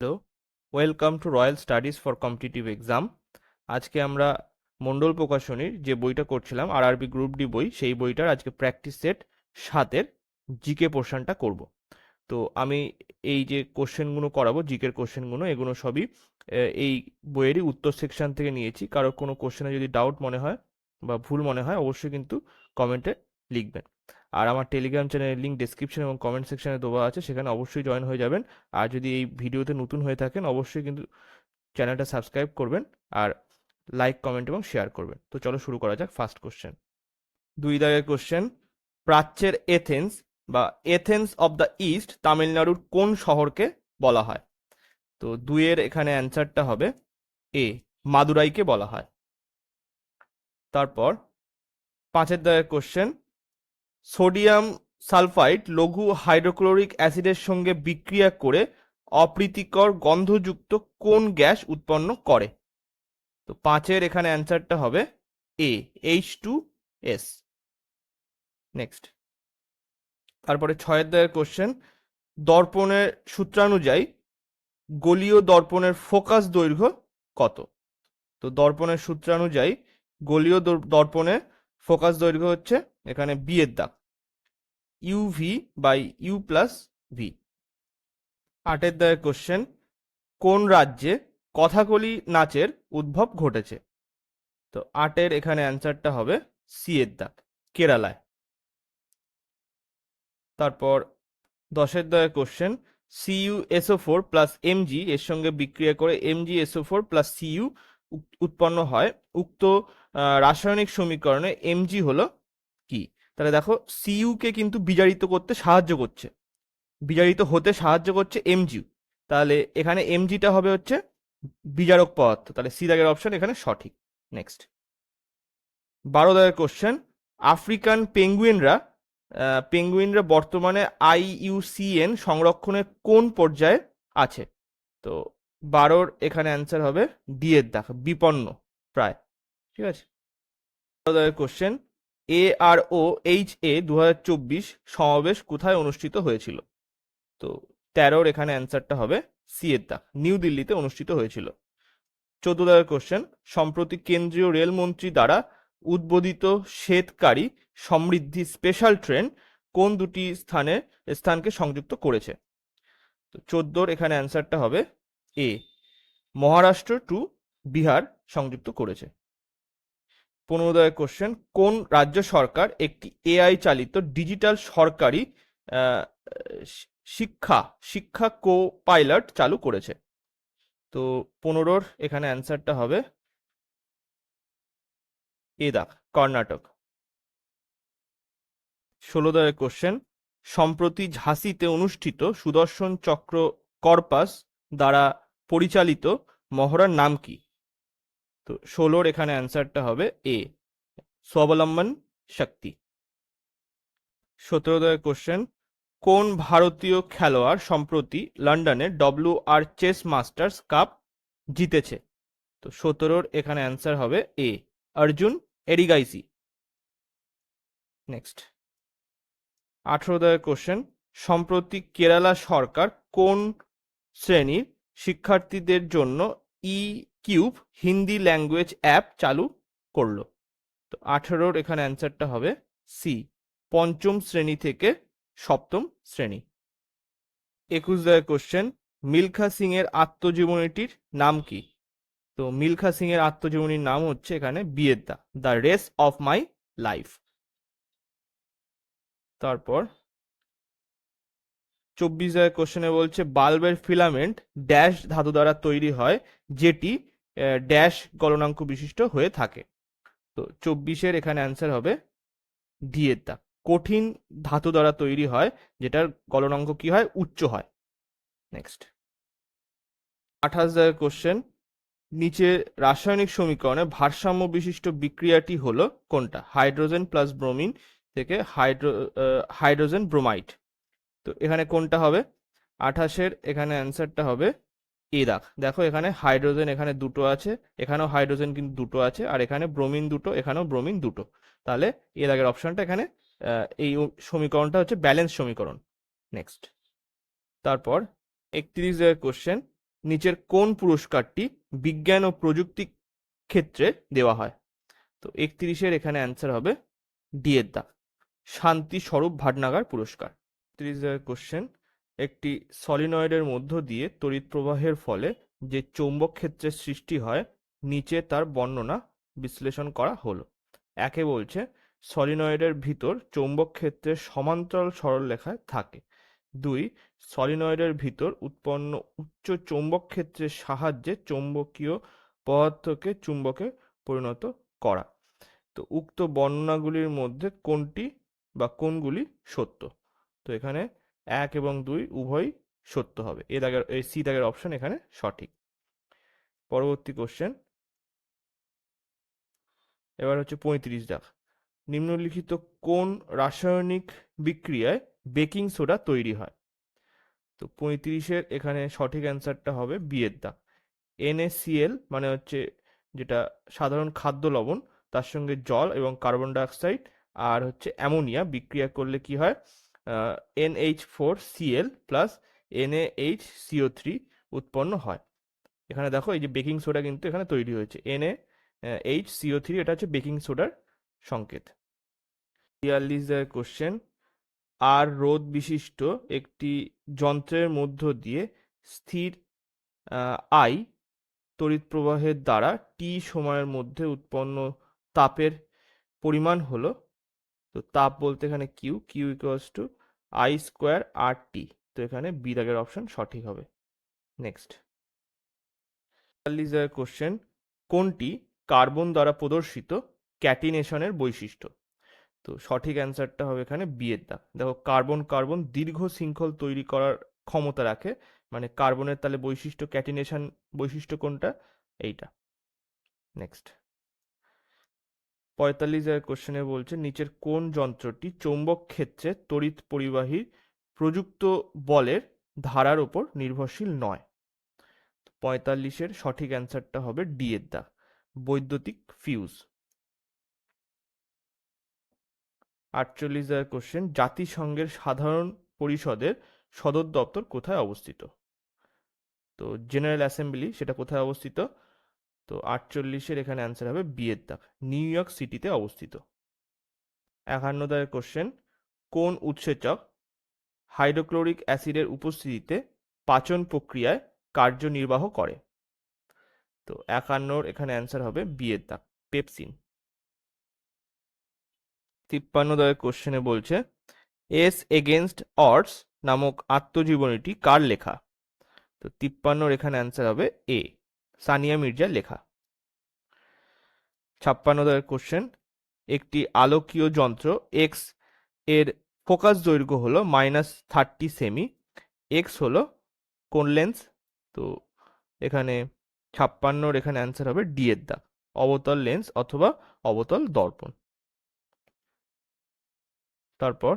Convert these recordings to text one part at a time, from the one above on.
Hello, welcome to royal studies for competitive exam. আজকে আমরা মণ্ডল প্রকাশনীর যে বইটা করছিলাম আরআরবি গ্রুপ ডি বই, সেই বইটার আজকে প্র্যাকটিস সেট 7-এর জিকে পোর্শনটা করব। তো আমি এই যে কোশ্চেনগুলো করাবো, জিকের কোশ্চেনগুলো, এগুলো সবই এই বইয়েরই উত্তর সেকশন থেকে নিয়েছি। কারোর কোনো কোশ্চেনে যদি ডাউট মনে হয় বা ভুল মনে হয়, অবশ্যই কিন্তু কমেন্টে লিখবেন। আর আমার টেলিগ্রাম চ্যানেলের লিঙ্ক ডেসক্রিপশন এবং কমেন্ট সেকশনে দেওয়া আছে, সেখানে অবশ্যই জয়েন হয়ে যাবেন। আর যদি এই ভিডিওতে নতুন হয়ে থাকেন, অবশ্যই কিন্তু চ্যানেলটা সাবস্ক্রাইব করবেন আর লাইক, কমেন্ট এবং শেয়ার করবেন। তো চলো শুরু করা যাক। ফার্স্ট কোশ্চেন, 2 দাগের কোশ্চেন। প্রাচ্যের এথেন্স বা এথেন্স অব দ্য ইস্ট তামিলনাড়ুর কোন শহরকে বলা হয়? তো 2-এর এখানে অ্যান্সারটা হবে এ, মাদুরাইকে বলা হয়। তারপর 5-এর দাগের কোশ্চেন, সোডিয়াম সালফাইড লঘু হাইড্রোক্লোরিক অ্যাসিডের সঙ্গে বিক্রিয়া করে অপ্রীতিকর গন্ধযুক্ত কোন গ্যাস উৎপন্ন করে? তো 5-এর এখানে অ্যান্সারটা হবে এ, H2S। নেক্সট, তারপরে 6-এর দাগের কোশ্চেন, দর্পণের সূত্রানুযায়ী গোলীয় দর্পণের ফোকাস দৈর্ঘ্য কত? তো দর্পণের সূত্রানুযায়ী গোলীয় দর্পণের ফোকাস দৈর্ঘ্য হচ্ছে এখানে বি এর দাগ, UV by U plus V. 8-এর দাগের কোশ্চেন, কোন রাজ্যে কথাকলি নাচের উদ্ভব ঘটেছে? তো 8-এর এখানে অ্যান্সারটা হবে সি এর দাগ, কেরালায়। তারপর 10-এর দাগের কোশ্চেন, CuSO4 প্লাস Mg এর সঙ্গে বিক্রিয়া করে MgSO4 প্লাস Cu উৎপন্ন হয়। উক্ত রাসায়নিক সমীকরণে Mg হলো কি? তাহলে দেখো, Cu কে কিন্তু বিজারিত করতে সাহায্য করছে, বিজারিত হতে সাহায্য করছে Mg। তাহলে এখানে Mgটা হবে হচ্ছে বিজারক পদার্থ, তাহলে সি দাগের অপশন এখানে সঠিক। নেক্সট, 12 দাগের কোশ্চেন, আফ্রিকান পেঙ্গুইনরা বর্তমানে IUCN সংরক্ষণের কোন পর্যায়ে আছে? তো 12-র এখানে অ্যান্সার হবে ডি এর দাগ, বিপন্ন প্রায়। ঠিক আছে। 13 দাগের কোশ্চেন, AROHA 2024 সমাবেশ কোথায় অনুষ্ঠিত হয়েছিল? তো 13-র এখানে অ্যান্সারটা হবে সি এর দাগ, নিউ দিল্লিতে অনুষ্ঠিত হয়েছিল। 14 দাগের কোশ্চেন, সম্প্রতি কেন্দ্রীয় রেলমন্ত্রী দ্বারা উদ্বোধিত শ্বেতকারী সমৃদ্ধি স্পেশাল ট্রেন কোন দুটি স্থানকে সংযুক্ত করেছে? তো 14-র এখানে অ্যান্সারটা হবে এ, মহারাষ্ট্র টু বিহার সংযুক্ত করেছে। 15 দাগের কোশ্চেন, কোন রাজ্য সরকার একটি AI চালিত ডিজিটাল সরকারি আহ, শিক্ষা শিক্ষা কো পাইলট চালু করেছে? তো 15-র এখানে অ্যান্সারটা হবে এ দাগ, কর্ণাটক। 16 দাগের কোশ্চেন, সম্প্রতি ঝাঁসিতে অনুষ্ঠিত সুদর্শন চক্র কর্পাস দ্বারা পরিচালিত মহড়ার নাম কি? তো 16-র এখানে অ্যান্সারটা হবে এ, স্বাবলম্বন শক্তি। 17 দাগের কোশ্চেন, কোন ভারতীয় খেলোয়াড় সম্প্রতি লন্ডনে WR চেস মাস্টার্স কাপ জিতেছে? তো 17-র এখানে অ্যান্সার হবে এ, অর্জুন এরিগাইসি। নেক্সট, 18 দাগের কোশ্চেন, সম্প্রতি কেরালা সরকার কোন শ্রেণীর শিক্ষার্থীদের জন্য ই কিউব হিন্দি ল্যাঙ্গুয়েজ অ্যাপ চালু করলো? তো 18-র এখানে অ্যান্সারটা হবে সি, পঞ্চম শ্রেণী থেকে সপ্তম শ্রেণী। 21 দাগের কোশ্চেন, মিলখা সিং এর আত্মজীবনীটির নাম কি? তো মিলখা সিং এর আত্মজীবনীর নাম হচ্ছে এখানে বি এর the race of my life. তারপর 24 দাগের কোশ্চেনে বলছে, বাল্বের ফিলামেন্ট ড্যাশ ধাতু দ্বারা তৈরি হয় যেটি ড্যাশ গলনাঙ্ক বিশিষ্ট হয়ে থাকে? তো 24-এর এখানে অ্যান্সার হবে ডি এর দাগ, কঠিন ধাতু দ্বারা তৈরি হয়, যেটার গলনাঙ্ক কি হয়, উচ্চ হয়। নেক্সট, 28 দাগের কোশ্চেন, নিচে রাসায়নিক সমীকরণে ভারসাম্য বিশিষ্ট বিক্রিয়াটি হলো কোনটা? হাইড্রোজেন প্লাস ব্রোমিন থেকে হাইড্রোজেন ব্রোমাইড। তো এখানে কোনটা হবে? 28-এর এখানে অ্যান্সারটা হবে এ দাগ। দেখো, এখানে হাইড্রোজেন এখানে দুটো আছে, এখানেও হাইড্রোজেন কিন্তু দুটো আছে, আর এখানে ব্রোমিন দুটো, এখানেও ব্রোমিন দুটো। তাহলে এ দাগের অপশনটা এখানে, এই সমীকরণটা হচ্ছে ব্যালেন্স সমীকরণ। নেক্সট, তারপর 31 দাগের কোশ্চেন, নিচের কোন পুরস্কারটি বিজ্ঞান ও প্রযুক্তি ক্ষেত্রে দেওয়া হয়? তো 31-এর এখানে অ্যান্সার হবে ডি এর দাগ, শান্তি স্বরূপ ভাটনাগার পুরস্কার। 30 কোশ্চেন, একটি সলিনয়েডের মধ্য দিয়ে তড়িৎ প্রবাহের ফলে যে চৌম্বক ক্ষেত্রের সৃষ্টি হয় নিচে তার বর্ণনা বিশ্লেষণ করা হলো। একে বলছে সলিনয়েডের ভিতর চৌম্বক ক্ষেত্রের সমান্তরাল সরলরেখায় থাকে। 2, সলিনয়েডের ভিতর উৎপন্ন উচ্চ চৌম্বক ক্ষেত্রের সাহায্যে চৌম্বকীয় পদার্থকে চুম্বকে পরিণত করা। তো উক্ত বর্ণনাগুলির মধ্যে কোনটি বা কোনগুলি সত্য? তো এখানে 1 এবং 2 উভয়ই সত্য হবে। এই সি দাগের অপশন এখানে সঠিক। পরবর্তী কোশ্চেন, এবার হচ্ছে 35 দাগ, নিম্নলিখিত কোন রাসায়নিক বিক্রিয়ায় বেকিং সোডা তৈরি হয়? তো 35-এর এখানে সঠিক অ্যান্সারটা হবে বি এর দাগ, NaCl মানে হচ্ছে যেটা সাধারণ খাদ্য লবণ, তার সঙ্গে জল এবং কার্বন ডাইঅক্সাইড আর হচ্ছে অ্যামোনিয়া বিক্রিয়া করলে কি হয়, NH4Cl প্লাস NaHCO3 উৎপন্ন হয়। এখানে দেখো এই যে বেকিং সোডা কিন্তু এখানে তৈরি হয়েছে, NaHCO3 এটা হচ্ছে বেকিং সোডার সংকেত। 43 কোশ্চেন, আর রোধ বিশিষ্ট একটি যন্ত্রের মধ্য দিয়ে স্থির আই তড়িৎ প্রবাহের দ্বারা টি সময়ের মধ্যে উৎপন্ন তাপের পরিমাণ হলো, তো তাপ বলতে এখানে Q equals to I square R T, তো এখানে বি দাগের অপশন সঠিক হবে। নেক্সট 44 কোশ্চেন, কোনটি কার্বন দ্বারা প্রদর্শিত ক্যাটিনেশনের বৈশিষ্ট্য? তো সঠিক অ্যান্সারটা হবে এখানে বি এর দাগ। দেখো কার্বন দীর্ঘ শৃঙ্খল তৈরি করার ক্ষমতা রাখে, মানে কার্বনের তাহলে বৈশিষ্ট্য ক্যাটিনেশন বৈশিষ্ট্য কোনটা, এইটা। নেক্সট 45 কোশ্চেনে বলছে নিচের কোন যন্ত্রটি চৌম্বক ক্ষেত্রে তড়িৎ পরিবাহী প্রযুক্ত বলের ধারার উপর নির্ভরশীল নয়? 45-এর সঠিক অ্যান্সারটা হবে ডি এর দাগ, বৈদ্যুতিক ফিউজ। 48 কোশ্চেন, জাতিসংঘের সাধারণ পরিষদের সদর দপ্তর কোথায় অবস্থিত? তো জেনারেল অ্যাসেম্বলি সেটা কোথায় অবস্থিত? তো 48-এর এখানে অ্যান্সার হবে বি এর দাগ, নিউ ইয়র্ক সিটিতে অবস্থিত। 51 কোশ্চেন, কোন উৎসেচক হাইড্রোক্লোরিক অ্যাসিডের উপস্থিতিতে পাচন প্রক্রিয়ায় কার্যনির্বাহ করে? তো 51-র এখানে অ্যান্সার হবে বি এর দাগ, পেপসিন। 53 কোশ্চেনে বলছে এস এগেনস্ট অডস নামক আত্মজীবনীটি কার লেখা? তো 53-র এখানে অ্যান্সার হবে এ, সানিয়া মির্জার লেখা। 56 কোশ্চেন, একটি আলোকীয় যন্ত্র এক্স এর ফোকাস দৈর্ঘ্য হলো -30 সেমি, এক্স হলো কোন লেন্স? তো এখানে 56-র এখানে অ্যান্সার হবে ডি এর দাগ, অবতল লেন্স অথবা অবতল দর্পণ। তারপর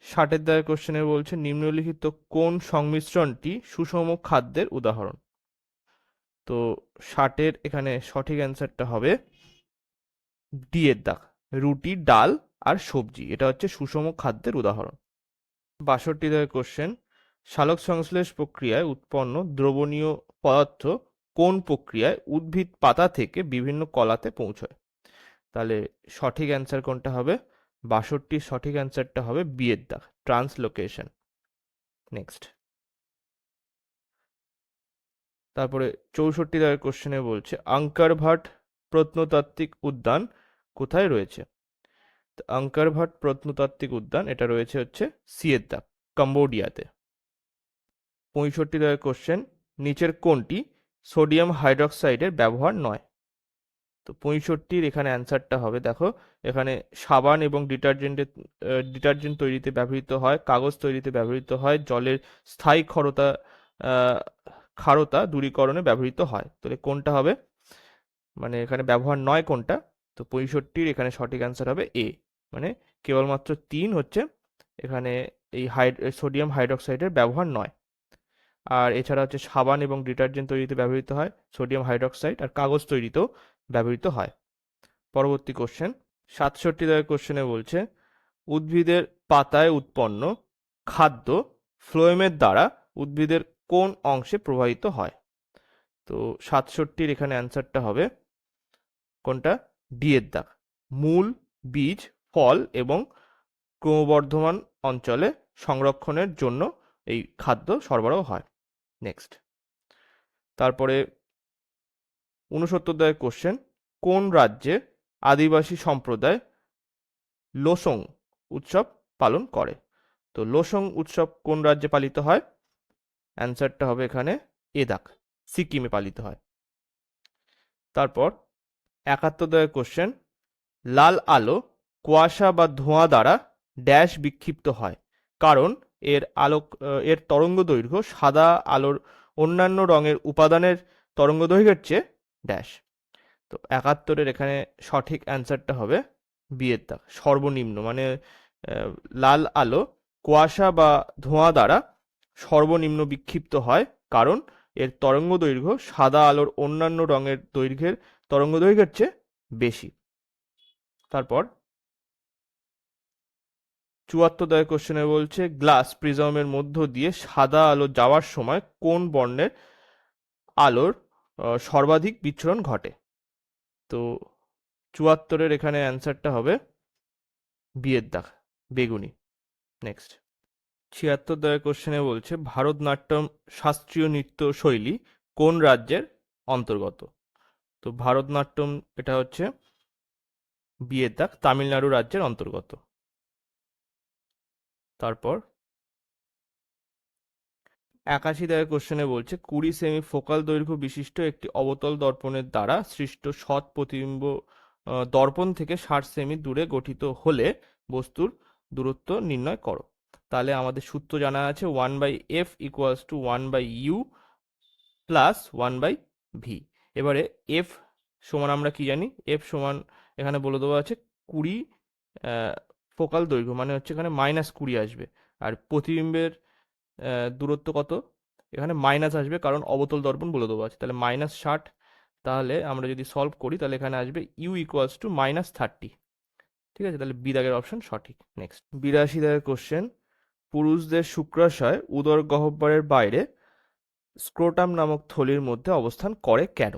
60 কোশ্চেনে বলছে নিম্নলিখিত কোন সংমিশ্রণটি সুষম খাদ্যের উদাহরণ? তো 60-এর এখানে সঠিক অ্যান্সারটা হবে ডি এর দাগ, রুটি ডাল আর সবজি, এটা হচ্ছে সুষম খাদ্যের উদাহরণ। 62 কোশ্চেন, সালোক সংশ্লেষ প্রক্রিয়ায় উৎপন্ন দ্রবণীয় পদার্থ কোন প্রক্রিয়ায় উদ্ভিদ পাতা থেকে বিভিন্ন কলাতে পৌঁছয়? তাহলে সঠিক অ্যান্সার কোনটা হবে? 62-র সঠিক অ্যান্সারটা হবে বি এর দাগ, ট্রান্সলোকেশন। নেক্সট তারপরে 64 কোশ্চেনে বলছে আঙ্কার ভাট প্রত্নতাত্ত্বিক উদ্যান কোথায় রয়েছে? আঙ্কার ভাট প্রত্নতাত্ত্বিক উদ্যান এটা রয়েছে হচ্ছে সি এর দাগ, কম্বোডিয়াতে। 65 কোশ্চেন, নিচের কোনটি সোডিয়াম হাইড্রক্সাইডের ব্যবহার নয়? তো 65-র এখানে অ্যান্সারটা হবে, দেখো এখানে সাবান এবং ডিটারজেন্ট তৈরিতে ব্যবহৃত হয়, কাগজ তৈরিতে ব্যবহৃত হয়, জলের স্থায়ী ক্ষারতা দূরীকরণে ব্যবহৃত হয়, তাহলে কোনটা হবে, মানে এখানে ব্যবহার নয় কোনটা? তো 65-র এখানে সঠিক অ্যান্সার হবে এ, মানে কেবলমাত্র 3 হচ্ছে এখানে এই সোডিয়াম হাইড্রক্সাইডের ব্যবহার নয়। আর এছাড়া হচ্ছে সাবান এবং ডিটারজেন্ট তৈরিতে ব্যবহৃত হয় সোডিয়াম হাইড্রক্সাইড, আর কাগজ তৈরিতেও ব্যবহৃত হয়। পরবর্তী কোশ্চেন 67 কোশ্চেনে বলছে উদ্ভিদের পাতায় উৎপন্ন খাদ্য ফ্লোয়েমের দ্বারা উদ্ভিদের কোন অংশে প্রবাহিত হয়? তো 67 এখানে অ্যান্সারটা হবে কোনটা? ডি এর দাগ। মূল, বীজ, ফল এবং ক্রমবর্ধমান অঞ্চলে সংরক্ষণের জন্য এই খাদ্য সরবরাহ হয়। নেক্সট, তারপরে 69 কোশ্চেন, কোন রাজ্যে আদিবাসী সম্প্রদায় লোসং উৎসব পালন করে? তো লোসং উৎসব কোন রাজ্যে পালিত হয়? অ্যান্সারটা হবে এখানে এ দাগ, সিকিমে পালিত হয়। তারপর 71 কোশ্চেন, লাল আলো কুয়াশা বা ধোঁয়া দ্বারা ড্যাশ বিক্ষিপ্ত হয়, কারণ এর তরঙ্গ দৈর্ঘ্য সাদা আলোর অন্যান্য রঙের উপাদানের তরঙ্গ দৈর্ঘ্যের চেয়ে ড্যাশ। তো 71 এখানে সঠিক অ্যান্সারটা হবে বি এর দাগ, সর্বনিম্ন। মানে লাল আলো কুয়াশা বা ধোঁয়া দ্বারা সর্বনিম্ন বিক্ষিপ্ত হয়, কারণ এর তরঙ্গ দৈর্ঘ্য সাদা আলোর অন্যান্য রঙের দৈর্ঘ্যের তরঙ্গ দৈর্ঘ্যের চেয়ে বেশি। তারপর 74 কোশ্চেনে বলছে, গ্লাস প্রিজমের মধ্য দিয়ে সাদা আলো যাওয়ার সময় কোন বর্ণের আলোর সর্বাধিক বিচ্ছুরণ ঘটে? তো 74 এখানে অ্যান্সারটা হবে বি এর দাগ, বেগুনি। নেক্সট, 76 কোশ্চেনে বলছে, ভারতনাট্যম শাস্ত্রীয় নৃত্য শৈলী কোন রাজ্যের অন্তর্গত? তো ভারতনাট্যম এটা হচ্ছে বি এর দাগ, তামিলনাড়ু রাজ্যের অন্তর্গত। তারপর 81 কোশ্চেনে বলছে, 20 সেমি ফোকাল দৈর্ঘ্য বিশিষ্ট একটি অবতল দর্পণের দ্বারা সৃষ্ট সৎ প্রতিবিম্ব দর্পণ থেকে 60 সেমি দূরে গঠিত হলে বস্তুর দূরত্ব নির্ণয় করো। তাহলে আমাদের সূত্র জানা আছে, 1/f equals to 1/u plus 1/v। এবারে এফ সমান আমরা কি জানি? এফ সমান এখানে বলে দেওয়া আছে 20 ফোকাল দৈর্ঘ্য, মানে হচ্ছে এখানে -20 আসবে। আর প্রতিবিম্বের দূরত্ব কত? এখানে মাইনাস আসবে, কারণ অবতল দর্পণ বলে দেওয়া আছে। তাহলে -60। তাহলে আমরা যদি সলভ করি তাহলে এখানে আসবে ইউ ইকুয়ালস টু -30। ঠিক আছে, তাহলে বি দাগের অপশন সঠিক। নেক্সট, 82 দাগের কোশ্চেন, পুরুষদের শুক্রাশয় উদর গহ্বরের বাইরে স্ক্রোটাম নামক থলির মধ্যে অবস্থান করে কেন?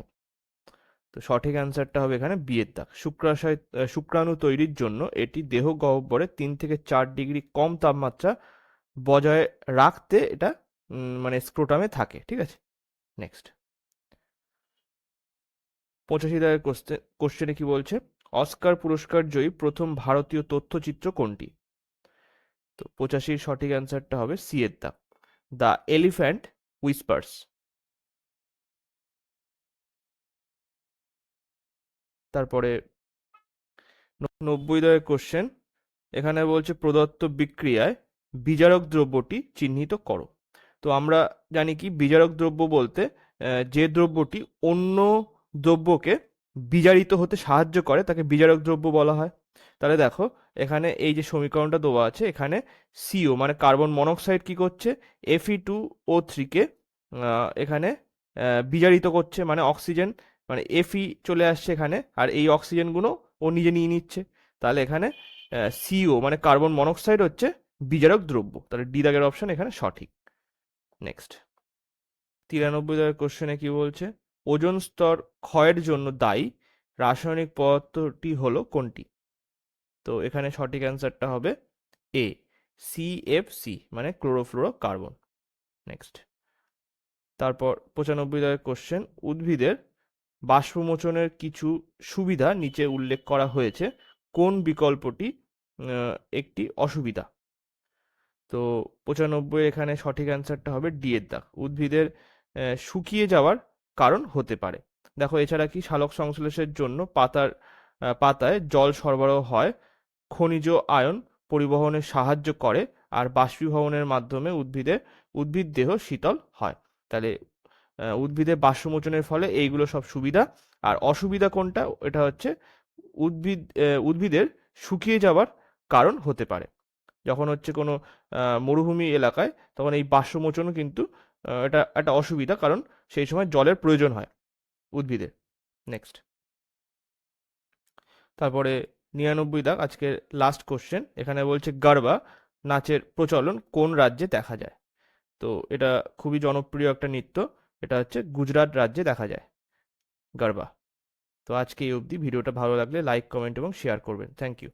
তো সঠিক অ্যান্সারটা হবে এখানে বি এর দাগ। শুক্রাণু তৈরির জন্য এটি দেহ গহ্বরে 3 থেকে 4 ডিগ্রি কম তাপমাত্রা বজায় রাখতে এটা মানে স্ক্রোটামে থাকে। ঠিক আছে, নেক্সট, 85 দাগের কোশ্চেনে কি বলছে, অস্কার পুরস্কার জয়ী প্রথম ভারতীয় তথ্যচিত্র কোনটি? তো 85 সঠিক অ্যান্সারটা হবে সি এর দাগ, দ্য এলিফ্যান্ট হুইসপার্স। তারপরে 90 দাগের কোশ্চেন, এখানে বলছে প্রদত্ত বিক্রিয়ায় বিজারক দ্রব্যটি চিহ্নিত করো। তো আমরা জানি কি বিজারক দ্রব্য বলতে যে দ্রব্যটি অন্য দ্রব্যকে বিজারিত হতে সাহায্য করে তাকে বিজারক দ্রব্য বলা হয়। তাহলে দেখো, এখানে এই যে সমীকরণটা দেওয়া আছে, এখানে সিও মানে কার্বন মনোক্সাইড কি করছে, Fe2O3 কে এখানে বিজারিত করছে, মানে অক্সিজেন, মানে Fe চলে আসছে এখানে, আর এই অক্সিজেনগুলো ও নিজে নিয়ে নিচ্ছে। তাহলে এখানে সিও মানে কার্বন মনোক্সাইড হচ্ছে বিজারক দ্রব্য। তাহলে ডি দাগের অপশন এখানে সঠিক। নেক্সট, 93 দাগের কোশ্চেনে কি বলছে, ওজোন স্তর ক্ষয়ের জন্য দায়ী রাসায়নিক পদার্থটি হলো কোনটি? তো এখানে সঠিক অ্যান্সারটা হবে এ, CFC মানে ক্লোরোফ্লোরো কার্বন। নেক্সট, তারপর 95 দাগের কোশ্চেন, উদ্ভিদের বাষ্পমোচনের কিছু সুবিধা নিচে উল্লেখ করা হয়েছে, কোন বিকল্পটি একটি অসুবিধা? তো 95 এখানে সঠিক অ্যান্সারটা হবে ডি এর দাগ, উদ্ভিদের শুকিয়ে যাওয়ার কারণ হতে পারে। দেখো, এছাড়া কি সালোক সংশ্লেষের জন্য পাতায় জল সরবরাহ হয়, খনিজ আয়ন পরিবহনে সাহায্য করে, আর বাষ্পীভবনের মাধ্যমে উদ্ভিদ দেহ শীতল হয়। তাহলে উদ্ভিদের বাষ্পমোচনের ফলে এইগুলো সব সুবিধা। আর অসুবিধা কোনটা? এটা হচ্ছে উদ্ভিদের শুকিয়ে যাওয়ার কারণ হতে পারে। যখন হচ্ছে কোনো মরুভূমি এলাকায়, তখন এই বাষ্পমোচনও কিন্তু এটা একটা অসুবিধা, কারণ সেই সময় জলের প্রয়োজন হয় উদ্ভিদের। নেক্সট, তারপরে 99 দাগ, আজকের লাস্ট কোশ্চেন। এখানে বলছে গারবা নাচের প্রচলন কোন রাজ্যে দেখা যায়? তো এটা খুবই জনপ্রিয় একটা নৃত্য। এটা হচ্ছে গুজরাট রাজ্যে দেখা যায়, গরবা। তো আজকে এই অবধি। ভিডিওটা ভালো লাগলে লাইক, কমেন্ট এবং শেয়ার করবেন। Thank you.